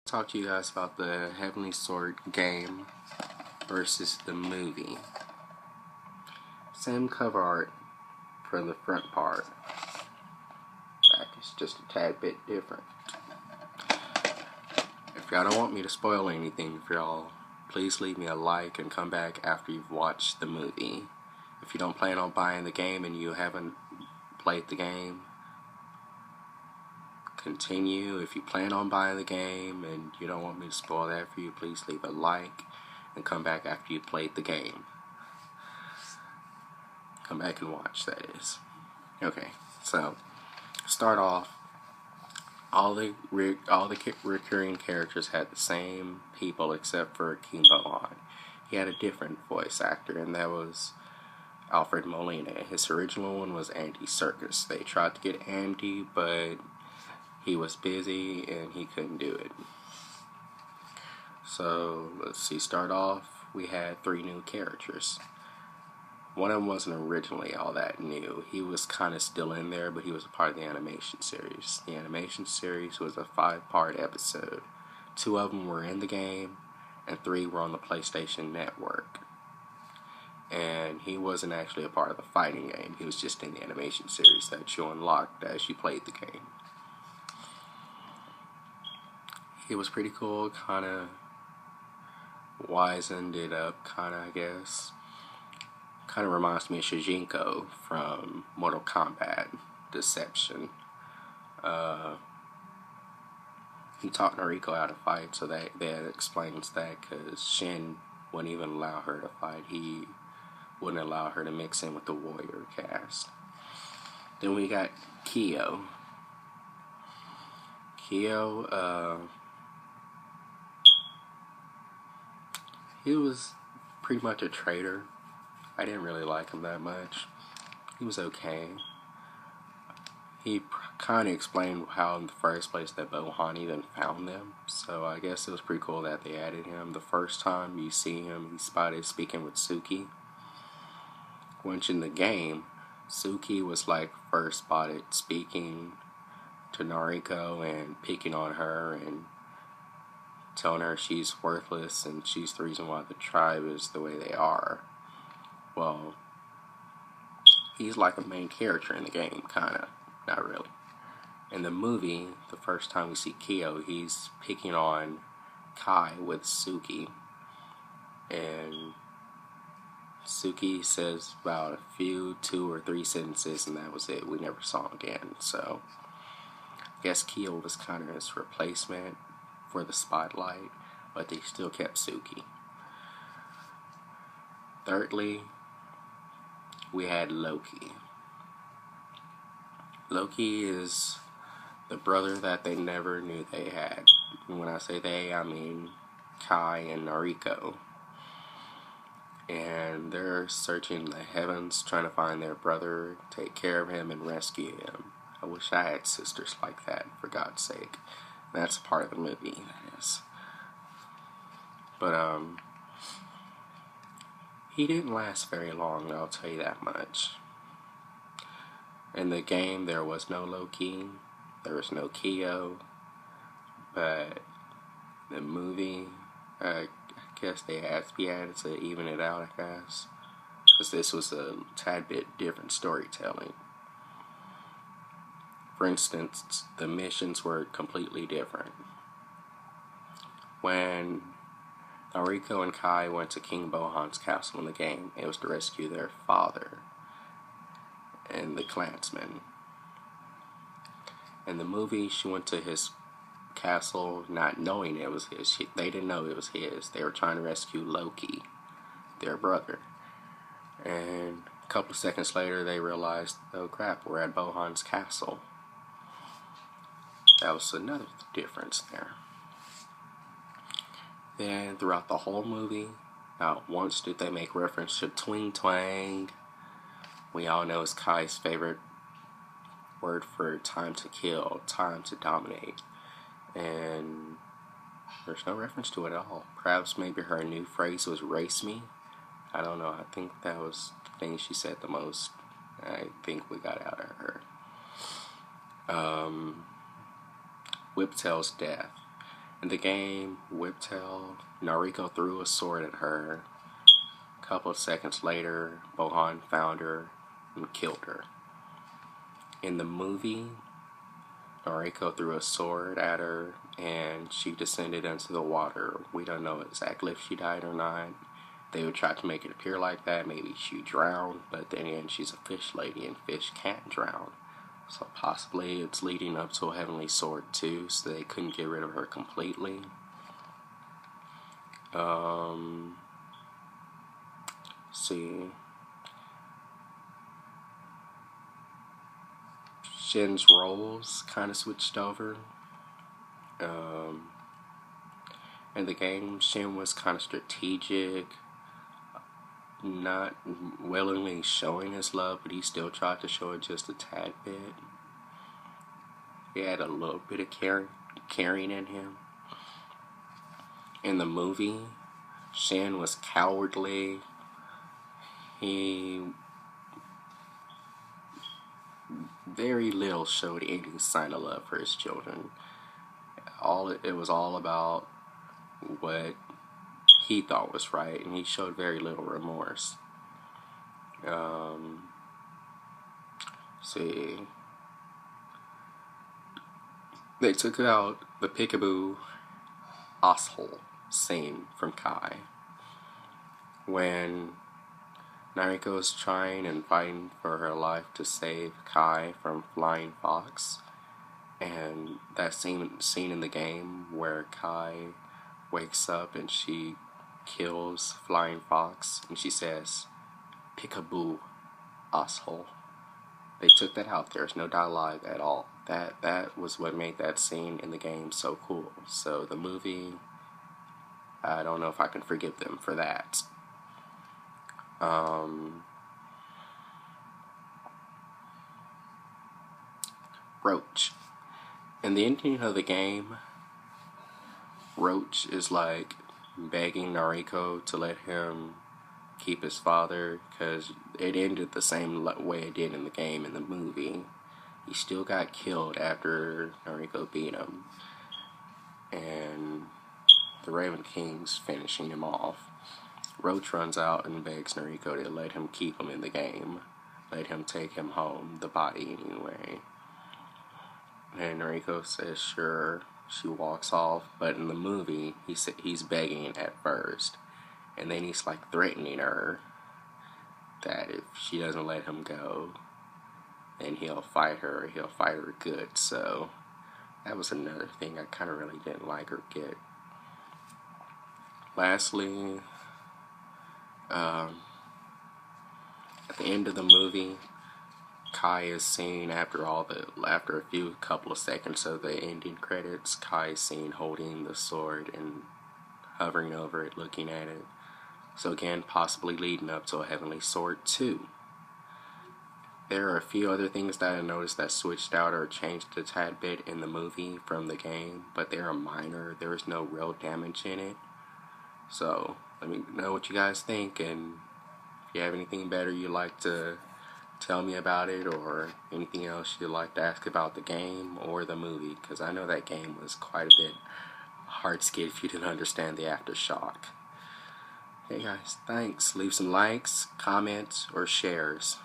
talk to you guys about the Heavenly Sword game versus the movie. Same cover art for the front part. Back is just a tad bit different. If y'all don't want me to spoil anything for y'all, please leave me a like and come back after you've watched the movie. If you don't plan on buying the game and you haven't played the game, continue. If you plan on buying the game and you don't want me to spoil that for you, please leave a like and come back after you played the game. Come back and watch, that is. Okay, so start off. All the recurring characters had the same people except for King Bohan. He had a different voice actor, and that was Alfred Molina. His original one was Andy Serkis. They tried to get Andy, but he was busy and he couldn't do it. So let's see, start off, we had 3 new characters. One of them wasn't originally all that new. He was kind of still in there, but he was a part of the animation series. The animation series was a 5-part episode. 2 of them were in the game, and 3 were on the PlayStation Network. And he wasn't actually a part of the fighting game. He was just in the animation series that you unlocked as you played the game. He was pretty cool, kind of wizened it up, I guess. Kind of reminds me of Shujinko from Mortal Kombat Deception. He taught Noriko how to fight, so that explains that, because Shin wouldn't even allow her to fight. He wouldn't allow her to mix in with the warrior cast. Then we got Kyo. Kyo, he was pretty much a traitor. I didn't really like him that much. He was okay. He kind of explained how in the first place that Bohan even found them. So I guess it was pretty cool that they added him. The first time you see him, he's spotted speaking with Suki. Once in the game, Suki was like first spotted speaking to Noriko and picking on her and telling her she's worthless and she's the reason why the tribe is the way they are. Well, he's like a main character in the game, kinda. Not really. In the movie, the first time we see Kyo, he's picking on Kai with Suki. And Suki says about a few, 2 or 3 sentences, and that was it. We never saw him again. So, I guess Kyo was kind of his replacement for the spotlight, but they still kept Suki. Thirdly, we had Loki. Loki is the brother that they never knew they had. And when I say they, I mean Kai and Noriko. And they're searching the heavens, trying to find their brother, take care of him, and rescue him. I wish I had sisters like that, for God's sake. That's a part of the movie, that is. But, he didn't last very long, I'll tell you that much. In the game, there was no Loki, there was no Kyo, but the movie, I guess they had to be added to even it out, I guess, because this was a tad bit different storytelling. For instance, the missions were completely different. When Noriko and Kai went to King Bohan's castle in the game, it was to rescue their father and the clansmen. In the movie, she went to his castle not knowing it was his. They didn't know it was his. They were trying to rescue Loki, their brother. And a couple of seconds later, they realized, oh crap, we're at Bohan's castle. That was another difference there. Then, throughout the whole movie, not once did they make reference to Twing Twang. We all know it's Kai's favorite word for time to kill, time to dominate. And there's no reference to it at all. Perhaps maybe her new phrase was race me. I don't know. I think that was the thing she said the most. I think we got out of her. Whiptail's death. In the game, Whiptail, Nariko threw a sword at her. A couple of seconds later, Bohan found her and killed her. In the movie, Nariko threw a sword at her and she descended into the water. We don't know exactly if she died or not. They would try to make it appear like that. Maybe she drowned, but then again, she's a fish lady and fish can't drown. So possibly it's leading up to a Heavenly Sword too, so they couldn't get rid of her completely. See. Shin's roles kind of switched over. In the game, Shin was kind of strategic, not willingly showing his love, but he still tried to show it just a tad bit. He had a little bit of caring in him. In the movie, Shin was cowardly. He very little showed any sign of love for his children. It was all about what he thought was right, and he showed very little remorse. See, they took out the Peekaboo asshole scene from Kai when Nariko is trying and fighting for her life to save Kai from Flying Fox, and that scene in the game where Kai wakes up and she kills Flying Fox and she says, "Peekaboo, asshole." They took that out. There's no dialogue at all. That was what made that scene in the game so cool. So the movie, I don't know if I can forgive them for that. Roach. In the ending of the game, Roach is like begging Nariko to let him keep his father, because it ended the same way it did in the game. In the movie, he still got killed after Nariko beat him, and the Raven King's finishing him off. Roach runs out and begs Nariko to let him keep him in the game, let him take him home, the body anyway. And Nariko says sure. She walks off, but in the movie, he's begging at first, and then he's like threatening her that if she doesn't let him go, then he'll fight her good. So that was another thing I kind of really didn't like or get. Lastly, at the end of the movie, Kai is seen after a couple of seconds of the ending credits. Kai is seen holding the sword and hovering over it, looking at it. So again, possibly leading up to a Heavenly Sword 2. There are a few other things that I noticed that switched out or changed a tad bit in the movie from the game, but they are minor. There is no real damage in it. So let me know what you guys think, and if you have anything better you'd like to tell me about it, or anything else you'd like to ask about the game or the movie, because I know that game was quite a bit hard to get if you didn't understand the aftershock. Hey guys, thanks. Leave some likes, comments, or shares.